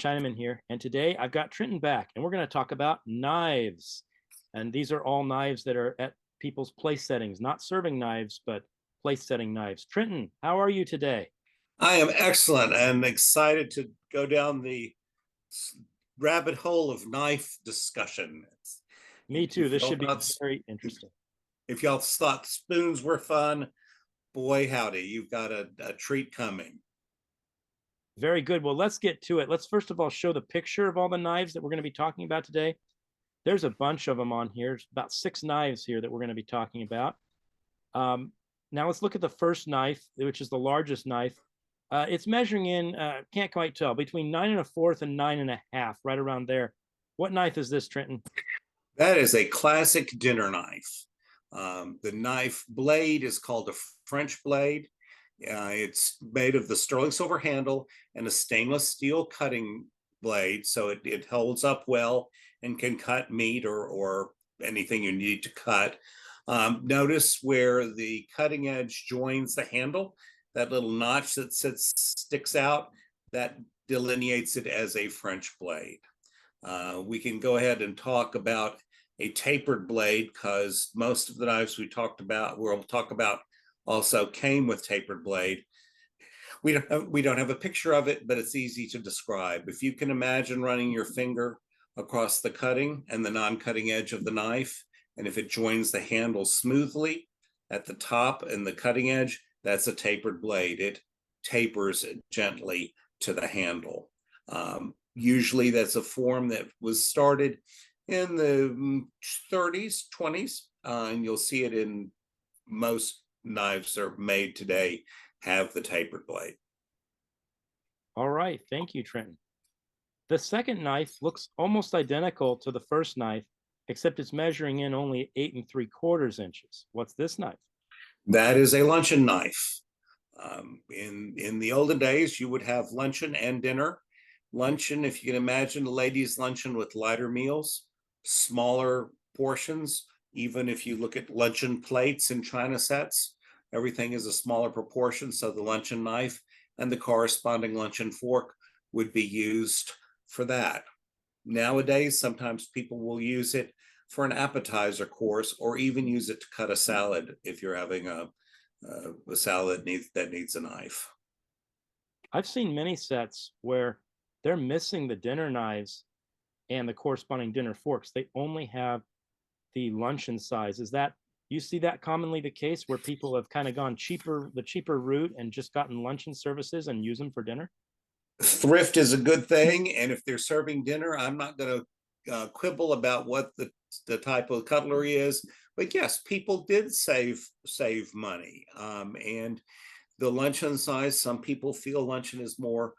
Chinaman here, and today I've got Trenton back, and we're going to talk about knives. And these are all knives that are at people's place settings, not serving knives, but place setting knives. Trenton, how are you today? I am excellent and excited to go down the rabbit hole of knife discussion. Me too. If This y'all should be thought very interesting. if y'all thought spoons were fun, boy howdy, you've got a treat coming. Very good. Well, let's get to it. Let's first of all show the picture of all the knives that we're going to be talking about today. There's a bunch of them on here. There's about 6 knives here that we're going to be talking about. Now let's look at the first knife, which is the largest knife. It's measuring in, can't quite tell, between 9 1/4 and 9 1/2, right around there. What knife is this, Trenton? That is a classic dinner knife. The knife blade is called a French blade. It's made of the sterling silver handle and a stainless steel cutting blade, so it holds up well and can cut meat or anything you need to cut. Notice where the cutting edge joins the handle, that little notch that sticks out, that delineates it as a French blade. We can go ahead and talk about a tapered blade because most of the knives we'll talk about also came with tapered blade. We don't have a picture of it, but it's easy to describe. If you can imagine running your finger across the cutting and the non-cutting edge of the knife, and if it joins the handle smoothly at the top and the cutting edge, that's a tapered blade. It tapers gently to the handle. Usually that's a form that was started in the 30s, 20s, and you'll see it in most knives that are made today have the tapered blade. All right, thank you, Trenton. The second knife looks almost identical to the first knife, except it's measuring in only 8 3/4 inches. What's this knife? That is a luncheon knife. In the olden days, you would have luncheon and dinner. Luncheon, if you can imagine a ladies' luncheon with lighter meals, smaller portions. Even if you look at luncheon plates and china sets, everything is a smaller proportion. So the luncheon knife and the corresponding luncheon fork would be used for that. Nowadays, sometimes people will use it for an appetizer course or even use it to cut a salad if you're having a salad that needs a knife. I've seen many sets where they're missing the dinner knives and the corresponding dinner forks. They only have the luncheon size. Is that, you see that commonly the case where people have kind of gone the cheaper route and just gotten luncheon services and use them for dinner? Thrift is a good thing, and if they're serving dinner, I'm not going to quibble about what the type of cutlery is. But yes, people did save money, and the luncheon size. Some people feel luncheon is more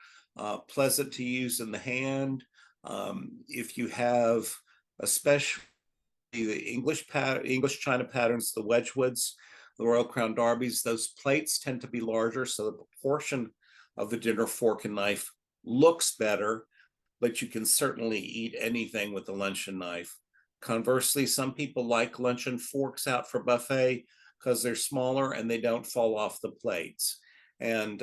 pleasant to use in the hand. If you have, especially the English China patterns, the Wedgwoods, the Royal Crown Derbies, those plates tend to be larger, so the proportion of the dinner fork and knife looks better, but you can certainly eat anything with a luncheon knife. Conversely, some people like luncheon forks out for buffet because they're smaller and they don't fall off the plates. And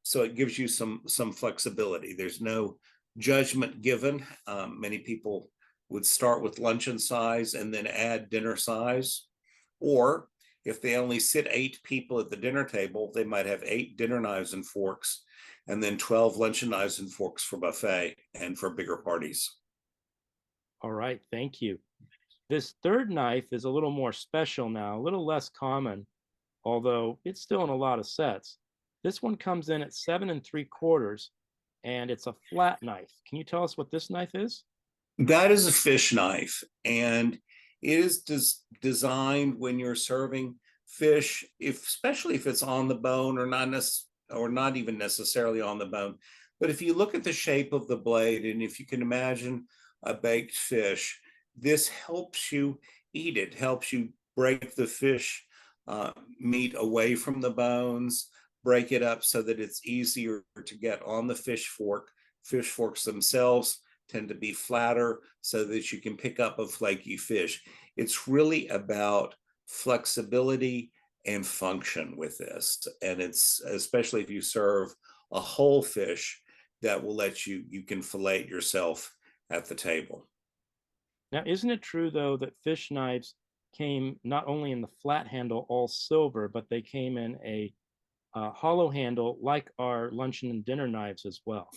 so it gives you some flexibility. There's no judgment given. Many people would start with luncheon size and then add dinner size. Or if they only sit 8 people at the dinner table, they might have 8 dinner knives and forks and then 12 luncheon knives and forks for buffet and for bigger parties. All right, thank you. This third knife is a little more special now, a little less common, although it's still in a lot of sets. This one comes in at 7 3/4, and it's a flat knife. Can you tell us what this knife is? That is a fish knife, and it is designed when you're serving fish, especially if it's on the bone or not even necessarily on the bone. But if you look at the shape of the blade, and if you can imagine a baked fish, this helps you eat it, helps you break the fish meat away from the bones, break it up so that it's easier to get on the fish fork. Fish forks themselves tend to be flatter so that you can pick up a flaky fish. It's really about flexibility and function with this. And it's especially if you serve a whole fish, that will let you can fillet it yourself at the table. Now, isn't it true though that fish knives came not only in the flat handle all silver, but they came in a hollow handle like our luncheon and dinner knives as well?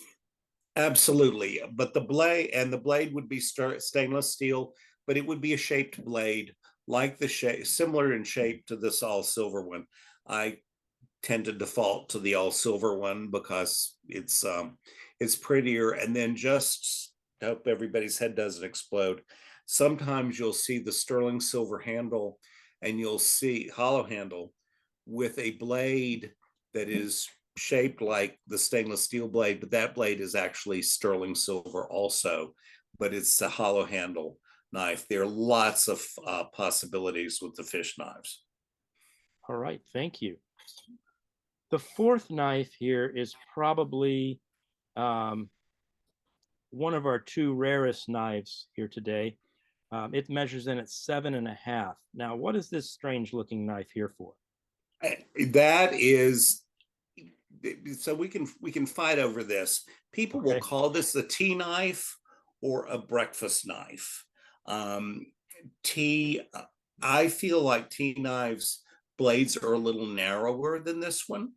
Absolutely. But the blade would be stainless steel, but it would be a shaped blade like the shape, similar in shape to this all silver one. I tend to default to the all silver one because it's prettier. And then just I hope everybody's head doesn't explode. Sometimes you'll see the sterling silver handle and you'll see hollow handle with a blade that is shaped like the stainless steel blade, but that blade is actually sterling silver also, but it's a hollow handle knife. There are lots of possibilities with the fish knives. All right, thank you. The fourth knife here is probably um, one of our two rarest knives here today. It measures in at 7.5. Now, what is this strange looking knife here for? That is so we can fight over this. People will Okay. call this the tea knife or a breakfast knife. Tea, I feel like tea knives blades are a little narrower than this one.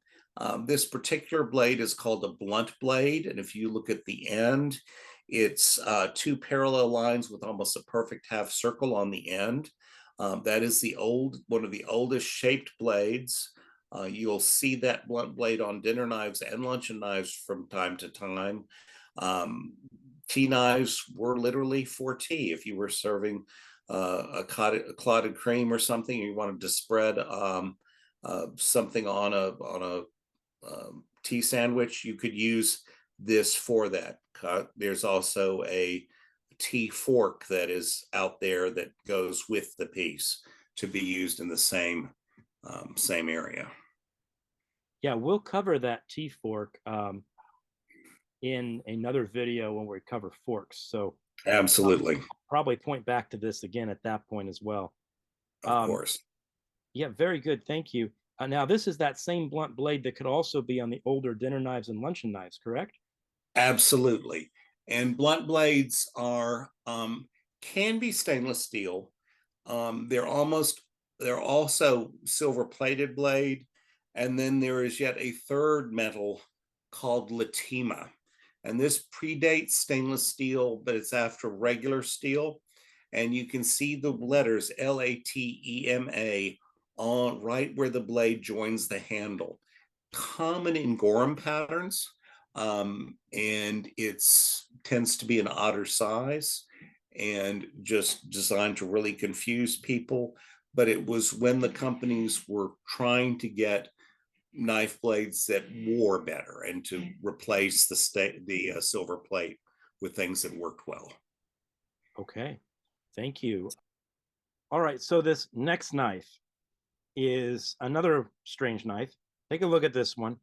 This particular blade is called a blunt blade, and if you look at the end, it's two parallel lines with almost a perfect half circle on the end. That is one of the oldest shaped blades. You'll see that blunt blade on dinner knives and luncheon knives from time to time. Um, Tea knives were literally for tea. If you were serving a clotted cream or something, you wanted to spread something on a tea sandwich, you could use this for that. There's also a tea fork that is out there that goes with the piece to be used in the same area. Yeah, we'll cover that tea fork in another video when we cover forks. So Absolutely, probably point back to this again at that point as well. of Um, course. yeah, very good. Thank you. Now, this is that same blunt blade that could also be on the older dinner knives and luncheon knives, correct? Absolutely. And blunt blades are can be stainless steel. They're also silver plated blade. And then there is yet a third metal called latima. And this predates stainless steel, but it's after regular steel. And you can see the letters LATEMA on right where the blade joins the handle. Common in Gorham patterns, and it's tends to be an odder size and just designed to really confuse people. But it was when the companies were trying to get knife blades that wore better and to replace the silver plate with things that worked well. Okay, thank you. All right, so this next knife is another strange knife. Take a look at this one.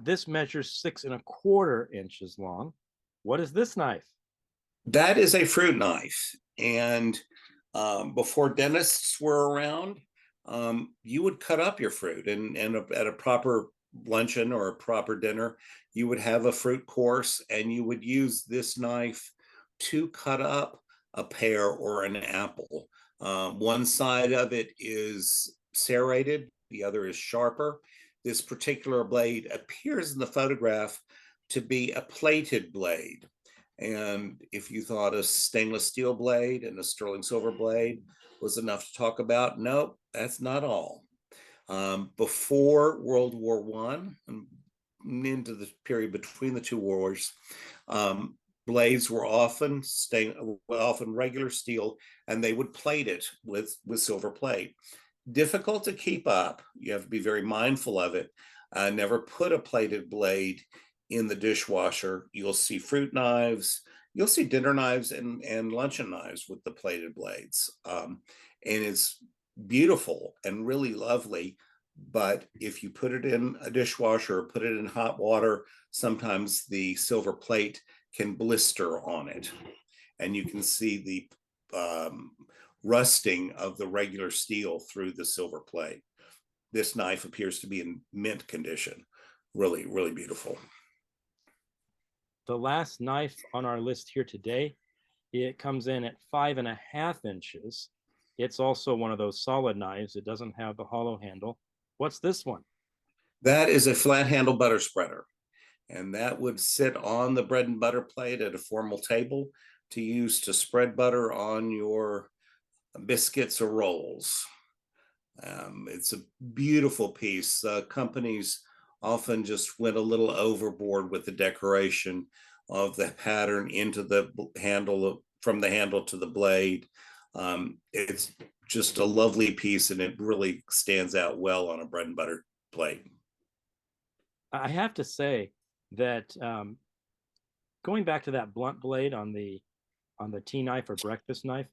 This measures 6.25 inches long. What is this knife? That is a fruit knife. And before dentists were around, you would cut up your fruit. And at a proper luncheon or a proper dinner, you would have a fruit course and you would use this knife to cut up a pear or an apple. One side of it is serrated, the other is sharper. This particular blade appears in the photograph to be a plated blade. And if you thought a stainless steel blade and a sterling silver blade was enough to talk about, nope, that's not all. Before World War One and into the period between the two wars, blades were often regular steel, and they would plate it with silver plate. Difficult to keep up. You have to be very mindful of it. Never put a plated blade in the dishwasher. You'll see fruit knives, you'll see dinner knives and luncheon knives with the plated blades. And it's beautiful and really lovely. But if you put it in a dishwasher or put it in hot water, sometimes the silver plate can blister on it. And you can see the rusting of the regular steel through the silver plate. This knife appears to be in mint condition. Really, really beautiful. the last knife on our list here today, it comes in at 5.5 inches. It's also one of those solid knives. It doesn't have the hollow handle. What's this one? That is a flat handle butter spreader, and that would sit on the bread and butter plate at a formal table to use to spread butter on your biscuits or rolls. It's a beautiful piece. Companies often just went a little overboard with the decoration of the pattern into the handle, from the handle to the blade. It's just a lovely piece, and it really stands out well on a bread and butter plate. I have to say that going back to that blunt blade on the tea knife or breakfast knife,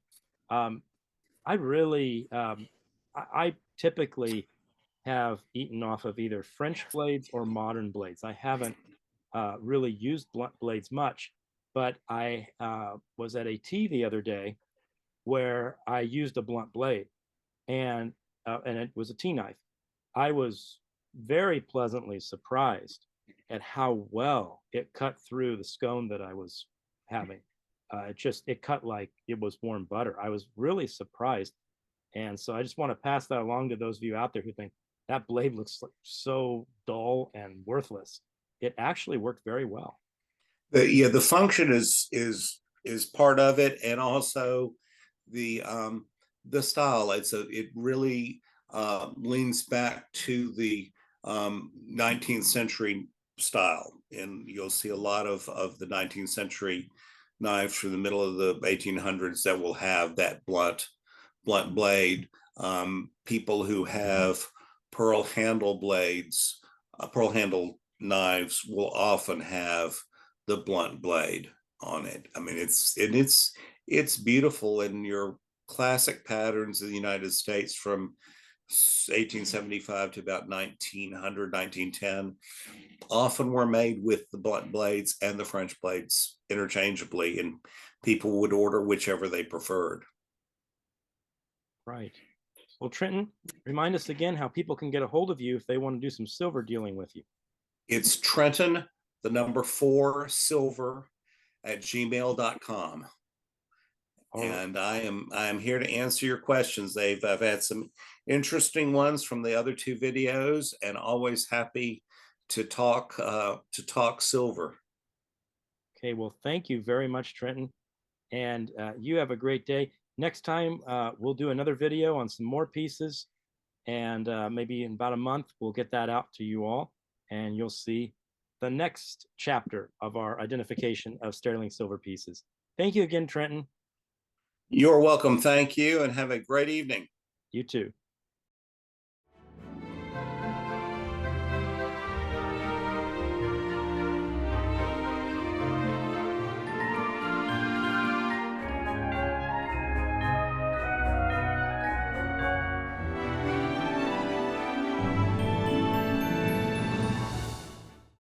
I really I typically have eaten off of either French blades or modern blades. I haven't really used blunt blades much, but I was at a tea the other day where I used a blunt blade, and it was a tea knife. I was very pleasantly surprised at how well it cut through the scone that I was having. It cut like it was warm butter. I was really surprised, and so I just want to pass that along to those of you out there who think that blade looks like so dull and worthless. It actually worked very well. The function is part of it, and also the style. It really leans back to the 19th century style, and you'll see a lot of the 19th century knives from the middle of the 1800s that will have that blunt blade. People who have pearl handle blades, pearl handle knives will often have the blunt blade on it. I mean, it's beautiful, and your classic patterns in the United States from 1875 to about 1900, 1910 often were made with the blunt blades and the French blades interchangeably, and people would order whichever they preferred. Right. Well, Trenton, remind us again how people can get a hold of you if they want to do some silver dealing with you. It's Trenton, the number 4 silver at gmail.com. And I am here to answer your questions. I've had some interesting ones from the other 2 videos, and always happy to talk silver. Okay, well, thank you very much, Trenton, and you have a great day. Next time, we'll do another video on some more pieces, and maybe in about a month, we'll get that out to you all, and you'll see the next chapter of our identification of sterling silver pieces. Thank you again, Trenton. You're welcome. Thank you, and have a great evening. You too.